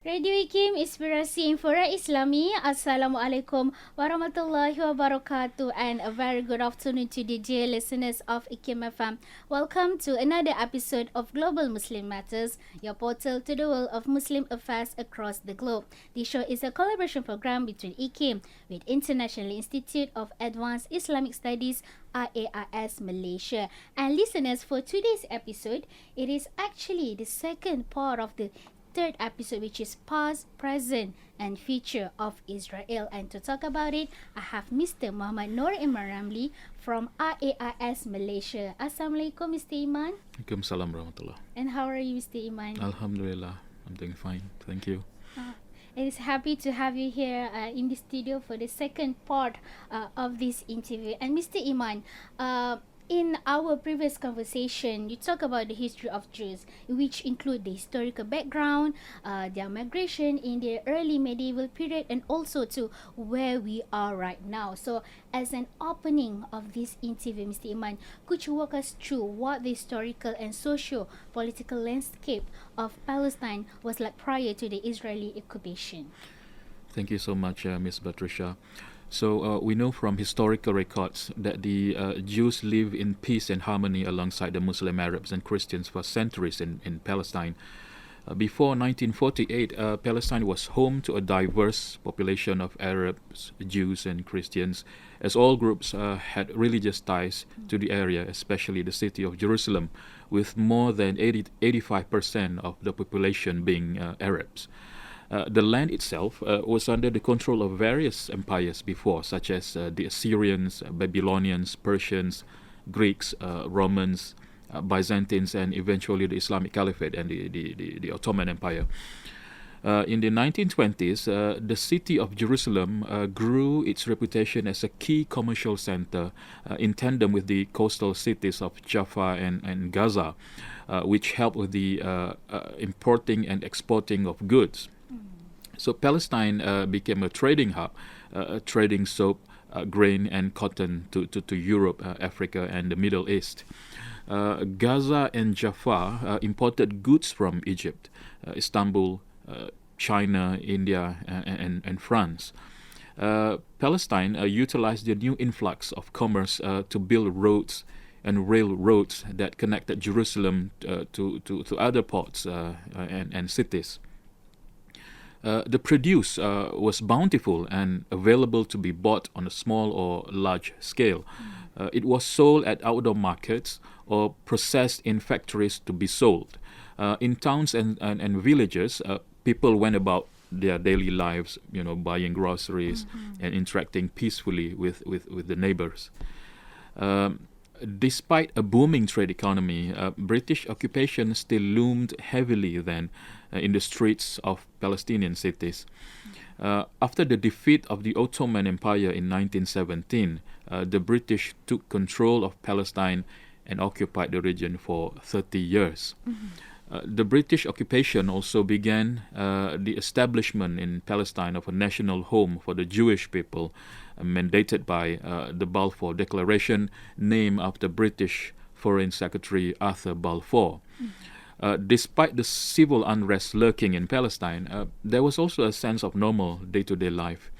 Radio IKIM Inspirasi Infora Islami. Assalamualaikum warahmatullahi wabarakatuh, and a very good afternoon to the dear listeners of IKIM FM. Welcome to another episode of Global Muslim Matters, your portal to the world of Muslim affairs across the globe. This show is a collaboration program between IKIM with International Institute of Advanced Islamic Studies, IAIS Malaysia. And listeners, for today's episode, it is actually the second part of the third episode, which is past, present, and future of Israel. And to talk about it, I have Mr. Muhammad Nur Iman Ramli from IAIS Malaysia. Assalamualaikum, Mr. Iman. Waalaikumsalam warahmatullah. And how are you, Mr. Iman? Alhamdulillah, I'm doing fine. Thank you. It is happy to have you here in the studio for the second part of this interview. And Mr. Iman, in our previous conversation, you talk about the history of Jews, which include the historical background, their migration in the early medieval period, and also to where we are right now. So, as an opening of this interview, Mr. Iman, could you walk us through what the historical and socio-political landscape of Palestine was like prior to the Israeli occupation? Thank you so much, Ms. Patricia. So we know from historical records that the Jews live in peace and harmony alongside the Muslim Arabs and Christians for centuries in Palestine. Before 1948, Palestine was home to a diverse population of Arabs, Jews, and Christians, as all groups had religious ties to the area, especially the city of Jerusalem, with more than 85% of the population being Arabs. The land itself was under the control of various empires before, such as the Assyrians, Babylonians, Persians, Greeks, Romans, Byzantines, and eventually the Islamic Caliphate and the Ottoman Empire. In the 1920s, the city of Jerusalem grew its reputation as a key commercial center in tandem with the coastal cities of Jaffa and Gaza, which helped with the importing and exporting of goods. So Palestine became a trading hub, trading soap, grain, and cotton to Europe, Africa, and the Middle East. Gaza and Jaffa imported goods from Egypt, Istanbul, China, India, and France. Palestine utilized the new influx of commerce to build roads and railroads that connected Jerusalem to other ports and cities. The produce was bountiful and available to be bought on a small or large scale. It was sold at outdoor markets or processed in factories to be sold. In towns and villages, people went about their daily lives, buying groceries and interacting peacefully with the neighbors. Despite a booming trade economy, British occupation still loomed heavily then in the streets of Palestinian cities. After the defeat of the Ottoman Empire in 1917, the British took control of Palestine and occupied the region for 30 years. The British occupation also began the establishment in Palestine of a national home for the Jewish people, mandated by the Balfour Declaration, named after British Foreign Secretary Arthur Balfour. Despite the civil unrest lurking in Palestine, there was also a sense of normal day-to-day life.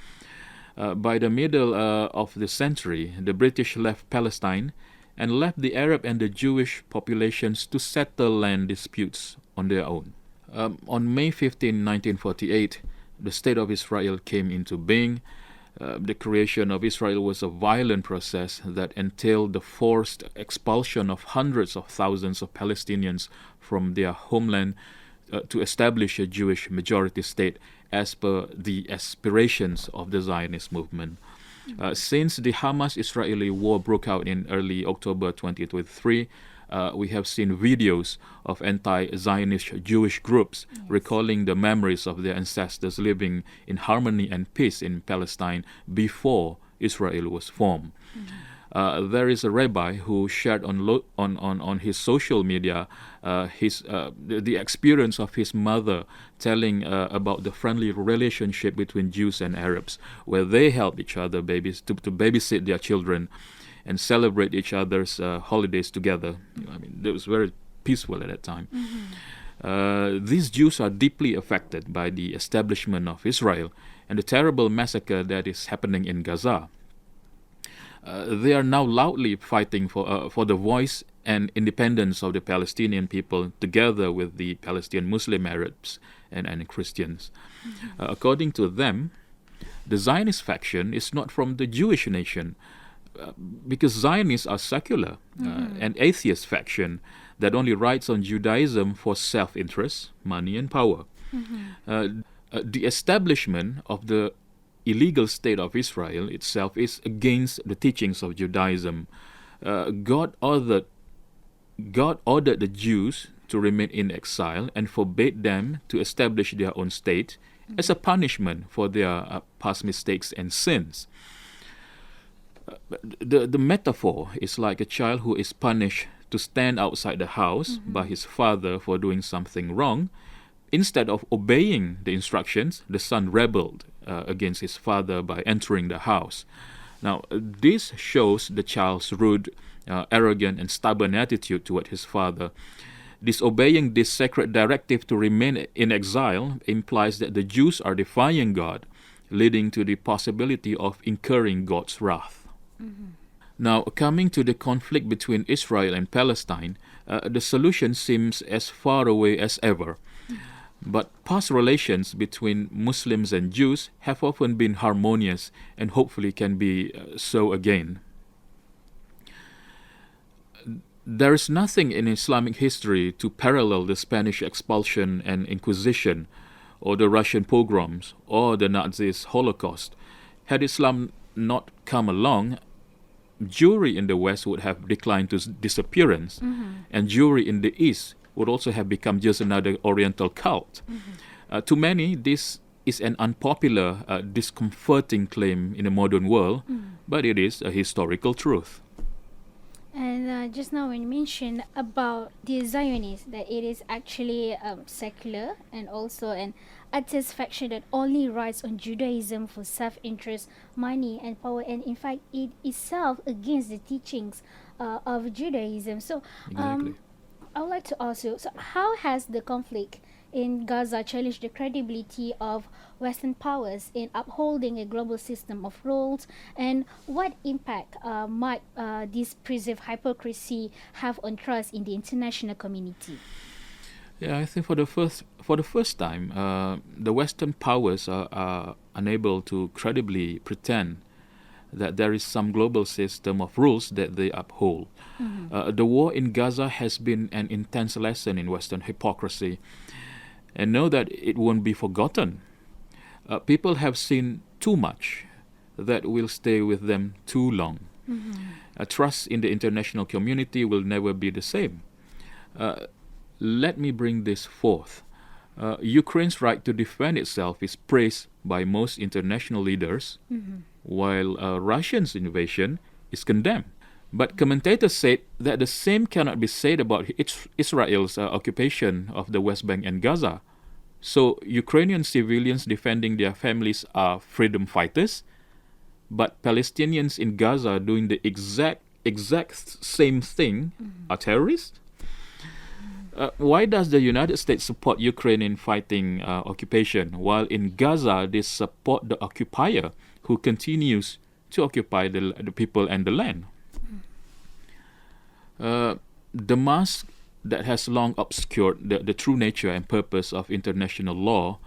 By the middle of the century, the British left Palestine and left the Arab and the Jewish populations to settle land disputes on their own. On May 15, 1948, the State of Israel came into being. The creation of Israel was a violent process that entailed the forced expulsion of hundreds of thousands of Palestinians from their homeland to establish a Jewish majority state as per the aspirations of the Zionist movement. Since the Hamas-Israeli war broke out in early October 2023, we have seen videos of anti-Zionist Jewish groups recalling the memories of their ancestors living in harmony and peace in Palestine before Israel was formed. There is a rabbi who shared on his social media the experience of his mother telling about the friendly relationship between Jews and Arabs, where they help each other to babysit their children and celebrate each other's holidays together. It was very peaceful at that time. These Jews are deeply affected by the establishment of Israel and the terrible massacre that is happening in Gaza. They are now loudly fighting for the voice and independence of the Palestinian people, together with the Palestinian Muslim Arabs and Christians. According to them, the Zionist faction is not from the Jewish nation, because Zionists are secular, an atheist faction that only rides on Judaism for self-interest, money, and power. The establishment of the illegal state of Israel itself is against the teachings of Judaism. God ordered the Jews to remain in exile and forbade them to establish their own state as a punishment for their past mistakes and sins. The metaphor is like a child who is punished to stand outside the house by his father for doing something wrong. Instead of obeying the instructions, the son rebelled against his father by entering the house. Now, this shows the child's rude, arrogant, and stubborn attitude toward his father. Disobeying this sacred directive to remain in exile implies that the Jews are defying God, leading to the possibility of incurring God's wrath. Now, coming to the conflict between Israel and Palestine, the solution seems as far away as ever. But past relations between Muslims and Jews have often been harmonious and hopefully can be so again. There is nothing in Islamic history to parallel the Spanish expulsion and Inquisition, or the Russian pogroms, or the Nazis' Holocaust. Had Islam not come along, Jewry in the West would have declined to disappearance, and Jewry in the East would also have become just another Oriental cult. To many, this is an unpopular, discomforting claim in the modern world, but it is a historical truth. And just now when you mentioned about the Zionists, that it is actually secular and also an atheist faction that only rides on Judaism for self-interest, money and power, and in fact it itself against the teachings of Judaism. So Exactly. I would like to ask you, so how has the conflict in Gaza challenged the credibility of Western powers in upholding a global system of rules, and what impact might this perceived hypocrisy have on trust in the international community? Yeah, I think for the first time, the Western powers are unable to credibly pretend that there is some global system of rules that they uphold. The war in Gaza has been an intense lesson in Western hypocrisy, and know that it won't be forgotten. People have seen too much that will stay with them too long. Trust in the international community will never be the same. Let me bring this forth. Ukraine's right to defend itself is praised by most international leaders, while Russia's invasion is condemned. But commentators said that the same cannot be said about Israel's occupation of the West Bank and Gaza. So Ukrainian civilians defending their families are freedom fighters, but Palestinians in Gaza doing the exact same thing are terrorists? Why does the United States support Ukraine in fighting occupation, while in Gaza they support the occupier who continues to occupy the people and the land? The mask that has long obscured the true nature and purpose of international law,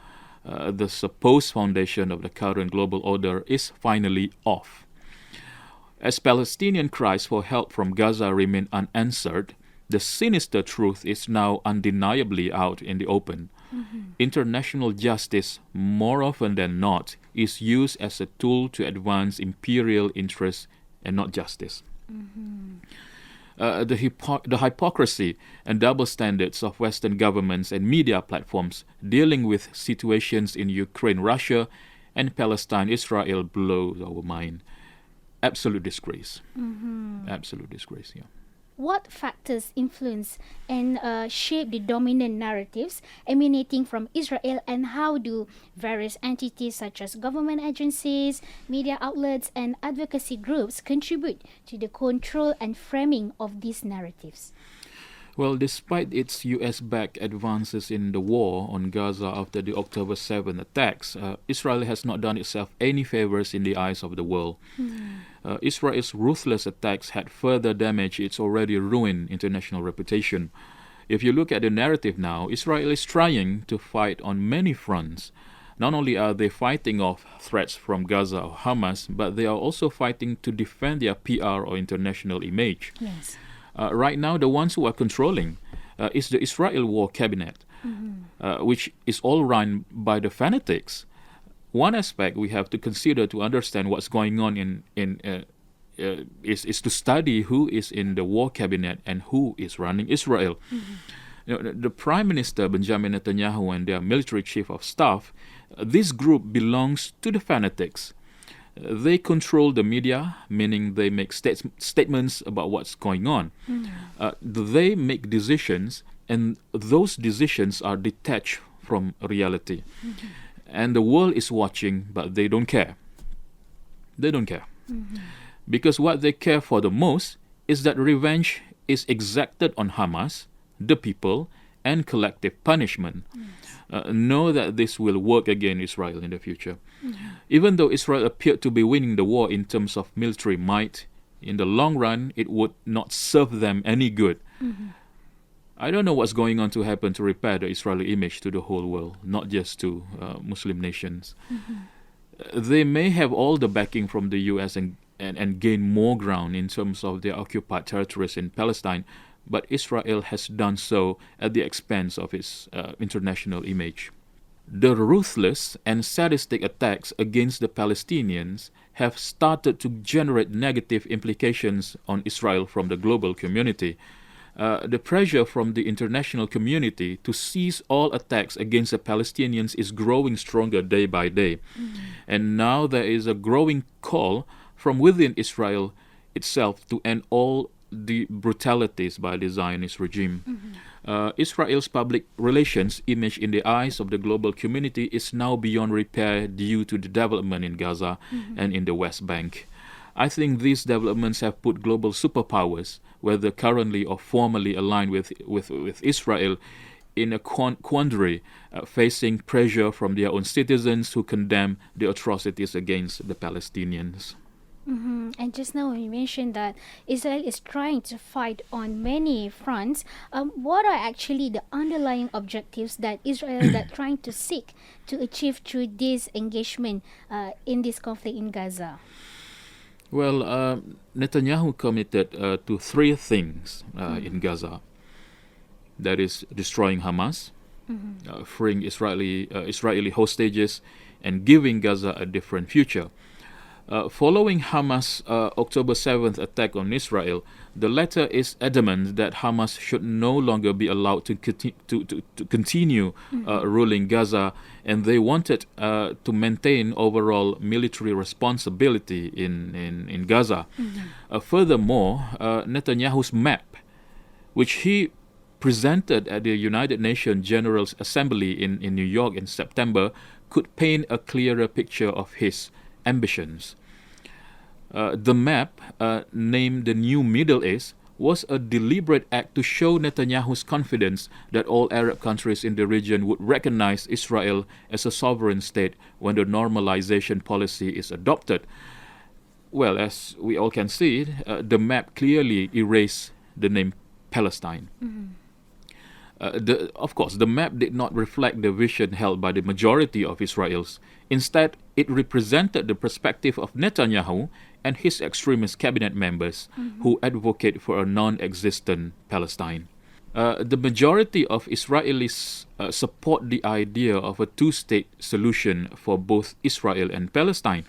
the supposed foundation of the current global order, is finally off. As Palestinian cries for help from Gaza remain unanswered, the sinister truth is now undeniably out in the open. International justice, more often than not, is used as a tool to advance imperial interests and not justice. The hypocrisy and double standards of Western governments and media platforms dealing with situations in Ukraine, Russia, and Palestine, Israel blows our mind. Absolute disgrace. Absolute disgrace, yeah. What factors influence and shape the dominant narratives emanating from Israel, and how do various entities such as government agencies, media outlets, and advocacy groups contribute to the control and framing of these narratives? Well, despite its US-backed advances in the war on Gaza after the October 7 attacks, Israel has not done itself any favors in the eyes of the world. Israel's ruthless attacks had further damaged its already ruined international reputation. If you look at the narrative now, Israel is trying to fight on many fronts. Not only are they fighting off threats from Gaza or Hamas, but they are also fighting to defend their PR or international image. Yes. Right now, the ones who are controlling is the Israel War Cabinet, which is all run by the fanatics. One aspect we have to consider to understand what's going on is to study who is in the war cabinet and who is running Israel. The Prime Minister Benjamin Netanyahu and their military chief of staff, this group belongs to the fanatics. They control the media, meaning they make statements about what's going on. They make decisions, and those decisions are detached from reality. And the world is watching, but they don't care. They don't care. Because what they care for the most is that revenge is exacted on Hamas, the people, and collective punishment. Know that this will work against Israel in the future. Even though Israel appeared to be winning the war in terms of military might, in the long run, it would not serve them any good. I don't know what's going on to happen to repair the Israeli image to the whole world, not just to Muslim nations. They may have all the backing from the US and gain more ground in terms of their occupied territories in Palestine, but Israel has done so at the expense of its international image. The ruthless and sadistic attacks against the Palestinians have started to generate negative implications on Israel from the global community. The pressure from the international community to cease all attacks against the Palestinians is growing stronger day by day. And now there is a growing call from within Israel itself to end all the brutalities by the Zionist regime. Israel's public relations image in the eyes of the global community is now beyond repair due to the development in Gaza and in the West Bank. I think these developments have put global superpowers, whether currently or formerly aligned with Israel, in a quandary, facing pressure from their own citizens who condemn the atrocities against the Palestinians. And just now you mentioned that Israel is trying to fight on many fronts. What are actually the underlying objectives that Israel is trying to seek to achieve through this engagement in this conflict in Gaza? Well, Netanyahu committed to three things in Gaza. That is destroying Hamas, freeing Israeli hostages, and giving Gaza a different future. Following Hamas' October 7th attack on Israel, the latter is adamant that Hamas should no longer be allowed to continue ruling Gaza, and they wanted to maintain overall military responsibility in Gaza. Furthermore, Netanyahu's map, which he presented at the United Nations General Assembly in New York in September, could paint a clearer picture of his ambitions. The map, named the New Middle East, was a deliberate act to show Netanyahu's confidence that all Arab countries in the region would recognize Israel as a sovereign state when the normalization policy is adopted. Well, as we all can see, the map clearly erased the name Palestine. Of course, the map did not reflect the vision held by the majority of Israelis. Instead, it represented the perspective of Netanyahu and his extremist cabinet members who advocate for a non-existent Palestine. The majority of Israelis support the idea of a two-state solution for both Israel and Palestine.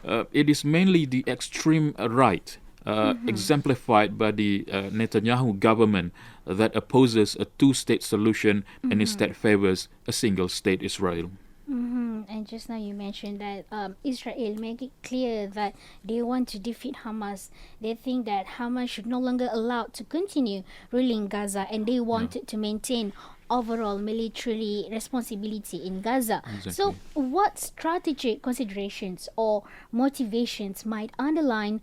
It is mainly the extreme right, exemplified by the Netanyahu government, that opposes a two-state solution and instead favors a single-state Israel. And just now you mentioned that Israel make it clear that they want to defeat Hamas. They think that Hamas should no longer allowed to continue ruling Gaza, and they wanted to maintain overall military responsibility in Gaza. Exactly. So what strategic considerations or motivations might underline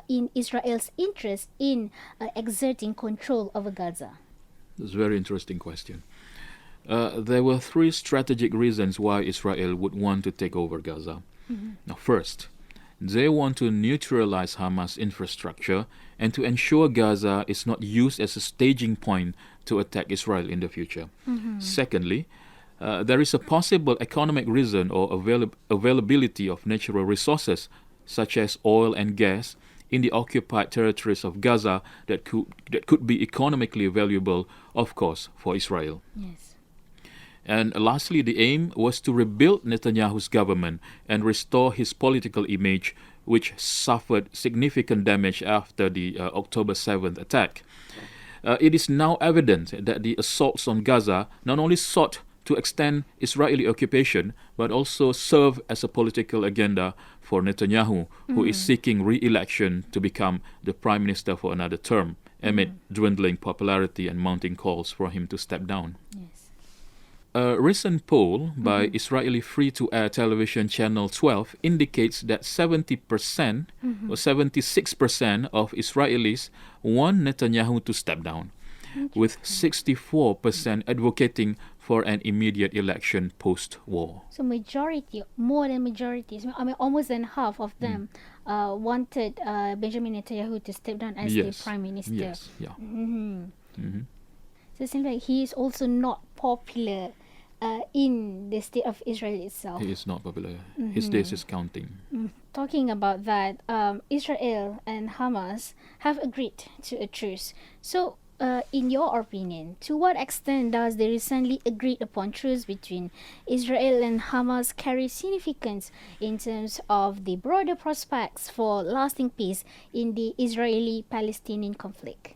in Israel's interest in exerting control over Gaza? That's a very interesting question. There were three strategic reasons why Israel would want to take over Gaza. Now, first, they want to neutralize Hamas infrastructure and to ensure Gaza is not used as a staging point to attack Israel in the future. Secondly, there is a possible economic reason or availability of natural resources such as oil and gas in the occupied territories of Gaza that could be economically valuable, of course, for Israel. Yes. And lastly, the aim was to rebuild Netanyahu's government and restore his political image, which suffered significant damage after the October 7th attack. It is now evident that the assaults on Gaza not only sought to extend Israeli occupation, but also serve as a political agenda for Netanyahu, who is seeking re-election to become the prime minister for another term, amid dwindling popularity and mounting calls for him to step down. Yes. A recent poll by Israeli free-to-air television channel 12 indicates that 70% or 76% of Israelis want Netanyahu to step down, with 64% advocating for an immediate election post-war. So majority, more than majority, I mean almost than half of them wanted Benjamin Netanyahu to step down as the prime minister. Yes, yeah. So it seems like he is also not popular in the state of Israel itself. He is not popular. His days is counting. Talking about that, Israel and Hamas have agreed to a truce. So, in your opinion, to what extent does the recently agreed upon truce between Israel and Hamas carry significance in terms of the broader prospects for lasting peace in the Israeli-Palestinian conflict?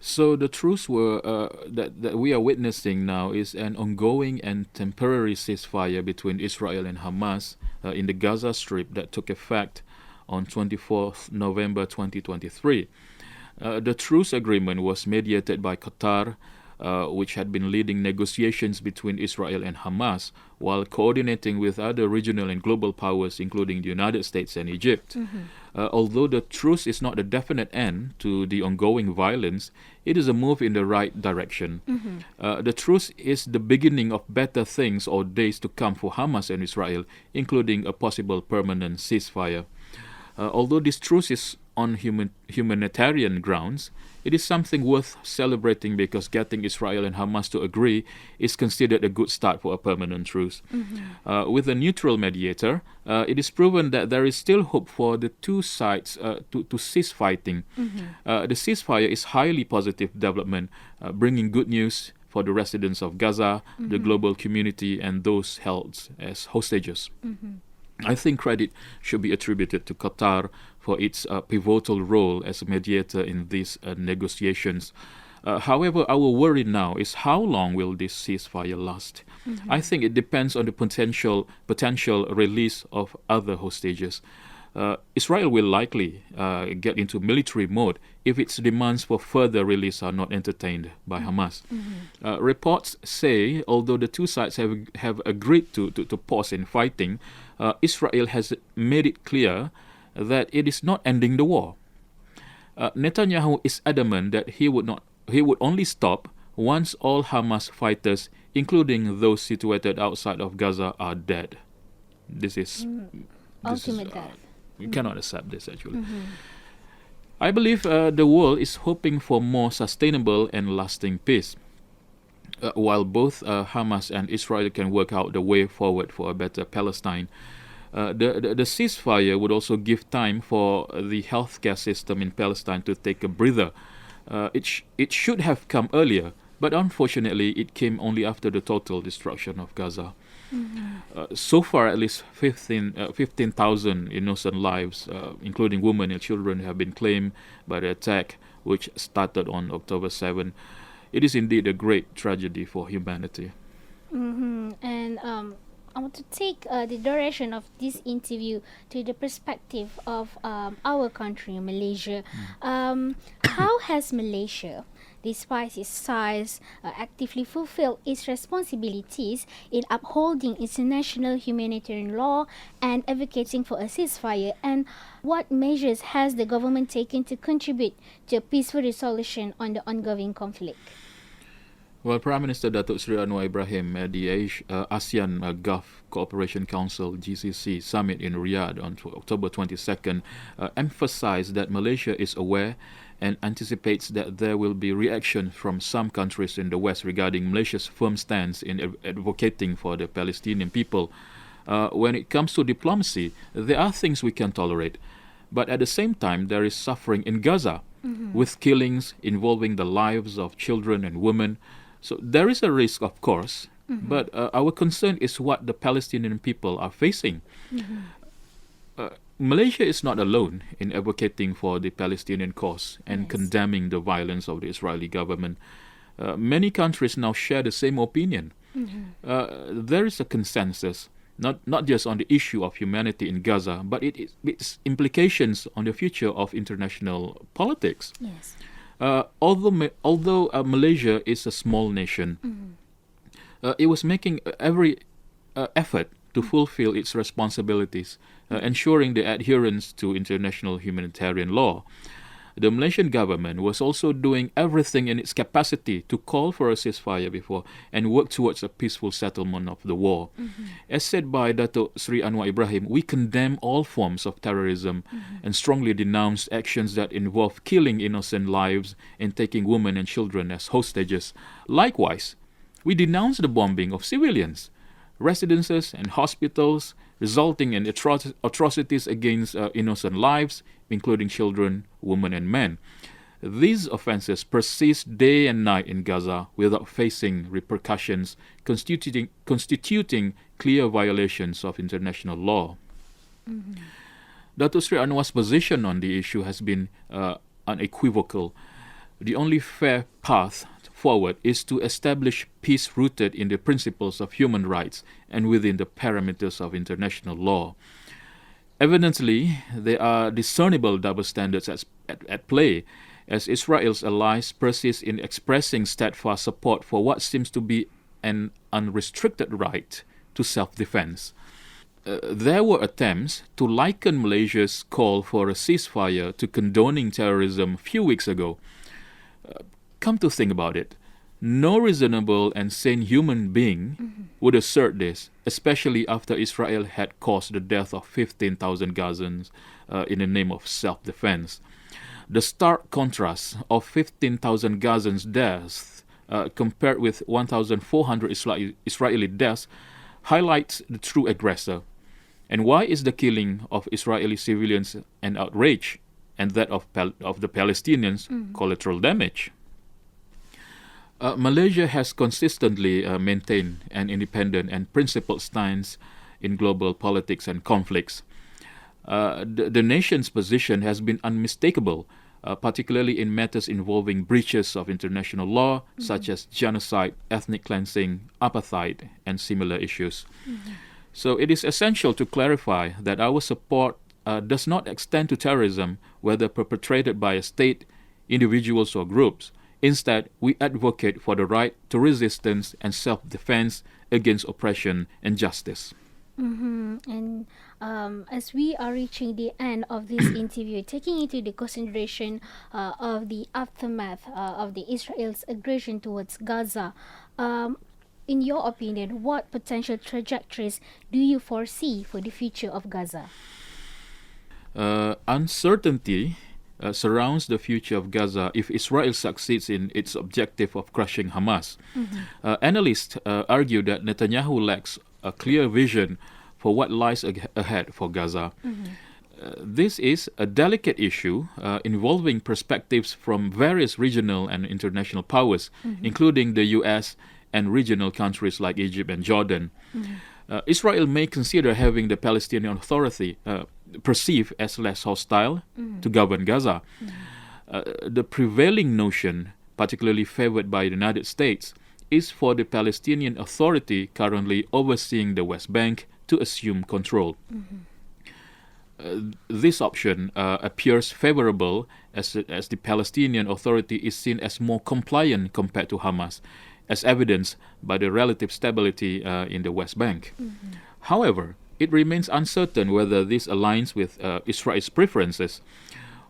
So the truce that we are witnessing now is an ongoing and temporary ceasefire between Israel and Hamas in the Gaza Strip that took effect on 24th November 2023. The truce agreement was mediated by Qatar, which had been leading negotiations between Israel and Hamas, while coordinating with other regional and global powers, including the United States and Egypt. Although the truce is not a definite end to the ongoing violence, it is a move in the right direction. The truce is the beginning of better things or days to come for Hamas and Israel, including a possible permanent ceasefire. Although this truce is on humanitarian grounds, it is something worth celebrating because getting Israel and Hamas to agree is considered a good start for a permanent truce. With a neutral mediator, it is proven that there is still hope for the two sides to cease fighting. The ceasefire is highly positive development, bringing good news for the residents of Gaza, the global community, and those held as hostages. I think credit should be attributed to Qatar for its pivotal role as a mediator in these negotiations. However, our worry now is how long will this ceasefire last? I think it depends on the potential release of other hostages. Israel will likely get into military mode if its demands for further release are not entertained by Hamas. Reports say, although the two sides have agreed to pause in fighting, Israel has made it clear that it is not ending the war. Netanyahu is adamant that he would only stop once all Hamas fighters, including those situated outside of Gaza, are dead. This is Ultimate death. We cannot accept this, actually. I believe the world is hoping for more sustainable and lasting peace. While both Hamas and Israel can work out the way forward for a better Palestine, the ceasefire would also give time for the healthcare system in Palestine to take a breather. It should have come earlier, but unfortunately it came only after the total destruction of Gaza. So far, at least 15,000 innocent lives, including women and children, have been claimed by the attack, which started on October 7. It is indeed a great tragedy for humanity. And I want to take the direction of this interview to the perspective of our country, Malaysia. How has Malaysia despite its size, actively fulfill its responsibilities in upholding international humanitarian law and advocating for a ceasefire? And what measures has the government taken to contribute to a peaceful resolution on the ongoing conflict? Well, Prime Minister Datuk Seri Anwar Ibrahim at the ASEAN Gulf Cooperation Council (GCC) summit in Riyadh on October 22nd emphasized that Malaysia is aware and anticipates that there will be reaction from some countries in the West regarding Malaysia's firm stance in advocating for the Palestinian people. When it comes to diplomacy, there are things we can tolerate, but at the same time, there is suffering in Gaza, with killings involving the lives of children and women. So there is a risk, of course, but our concern is what the Palestinian people are facing. Malaysia is not alone in advocating for the Palestinian cause and condemning the violence of the Israeli government. Many countries now share the same opinion. There is a consensus, not just on the issue of humanity in Gaza, but its implications on the future of international politics. Yes. Although Malaysia is a small nation, it was making every effort to fulfill its responsibilities, ensuring the adherence to international humanitarian law. The Malaysian government was also doing everything in its capacity to call for a ceasefire before and work towards a peaceful settlement of the war. As said by Datuk Seri Anwar Ibrahim, we condemn all forms of terrorism and strongly denounce actions that involve killing innocent lives and taking women and children as hostages. Likewise, we denounce the bombing of civilians, residences and hospitals, resulting in atrocities against innocent lives, including children, women and men. These offences persist day and night in Gaza without facing repercussions, constituting clear violations of international law. Datuk Seri Anwar's position on the issue has been unequivocal. The only fair path forward is to establish peace rooted in the principles of human rights and within the parameters of international law. Evidently, there are discernible double standards at play, as Israel's allies persist in expressing steadfast support for what seems to be an unrestricted right to self-defense. There were attempts to liken Malaysia's call for a ceasefire to condoning terrorism a few weeks ago. Come to think about it, no reasonable and sane human being would assert this, especially after Israel had caused the death of 15,000 Gazans in the name of self-defense. The stark contrast of 15,000 Gazans' deaths compared with 1,400 Israeli deaths highlights the true aggressor. And why is the killing of Israeli civilians an outrage, and that of the Palestinians collateral damage? Malaysia has consistently maintained an independent and principled stance in global politics and conflicts. The nation's position has been unmistakable, particularly in matters involving breaches of international law, such as genocide, ethnic cleansing, apartheid, and similar issues. So it is essential to clarify that our support does not extend to terrorism, whether perpetrated by a state, individuals, or groups. Instead, we advocate for the right to resistance and self-defense against oppression and justice. And as we are reaching the end of this interview, taking into the consideration of the aftermath of the Israel's aggression towards Gaza, in your opinion, what potential trajectories do you foresee for the future of Gaza? Uncertainty surrounds the future of Gaza if Israel succeeds in its objective of crushing Hamas. Analysts argue that Netanyahu lacks a clear vision for what lies ahead for Gaza. This is a delicate issue involving perspectives from various regional and international powers, including the US and regional countries like Egypt and Jordan. Israel may consider having the Palestinian Authority perceived as less hostile to govern Gaza. The prevailing notion, particularly favored by the United States, is for the Palestinian Authority currently overseeing the West Bank to assume control. this option appears favorable as the Palestinian Authority is seen as more compliant compared to Hamas, as evidenced by the relative stability in the West Bank. However, it remains uncertain whether this aligns with Israel's preferences.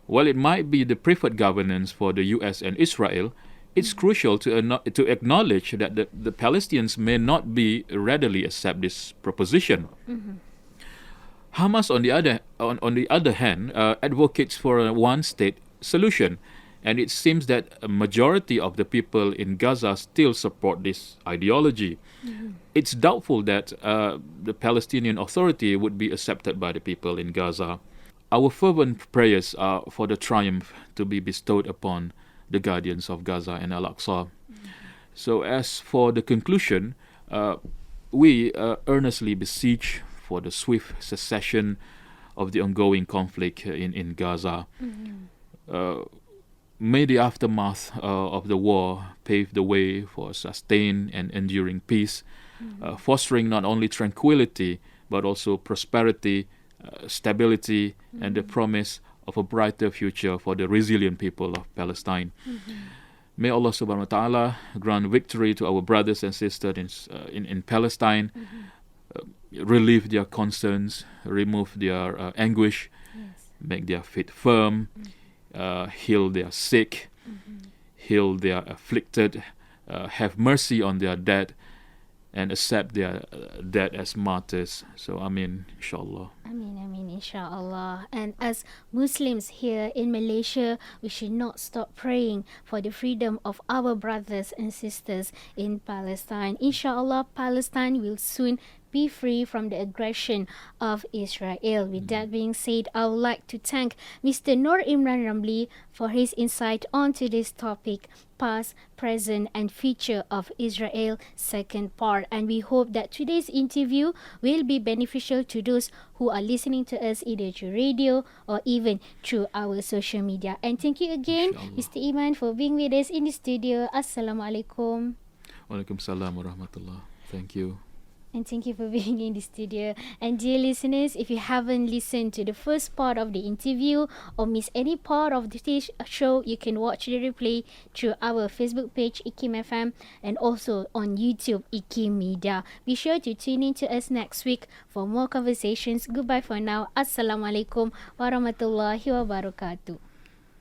While it might be the preferred governance for the US and Israel, it's crucial to acknowledge that the Palestinians may not be readily accept this proposition. Hamas, on the other hand, advocates for a one-state solution, and it seems that a majority of the people in Gaza still support this ideology. It's doubtful that the Palestinian Authority would be accepted by the people in Gaza. Our fervent prayers are for the triumph to be bestowed upon the guardians of Gaza and Al-Aqsa. So as for the conclusion, we earnestly beseech for the swift cessation of the ongoing conflict in Gaza. May the aftermath of the war pave the way for sustained and enduring peace, fostering not only tranquility but also prosperity, stability, and the promise of a brighter future for the resilient people of Palestine. May Allah subhanahu wa ta'ala grant victory to our brothers and sisters in Palestine, relieve their concerns, remove their anguish, make their feet firm, heal their sick, heal their afflicted, have mercy on their dead, and accept their dead as martyrs. So, Amin, inshallah. Amin, inshallah. And as Muslims here in Malaysia, we should not stop praying for the freedom of our brothers and sisters in Palestine. Inshallah, Palestine will soon be free from the aggression of Israel. With that being said, I would like to thank Mr. Nur Iman Ramli for his insight on today's topic, past, present, and future of Israel, second part. And we hope that today's interview will be beneficial to those who are listening to us either through radio or even through our social media. And thank you again, Mr. Iman, for being with us in the studio. Assalamualaikum. Waalaikumsalam warahmatullah. Thank you. And thank you for being in the studio. And dear listeners, if you haven't listened to the first part of the interview or missed any part of the show, you can watch the replay through our Facebook page, Ikim FM, and also on YouTube, Ikim Media. Be sure to tune in to us next week for more conversations. Goodbye for now. Assalamualaikum warahmatullahi wabarakatuh.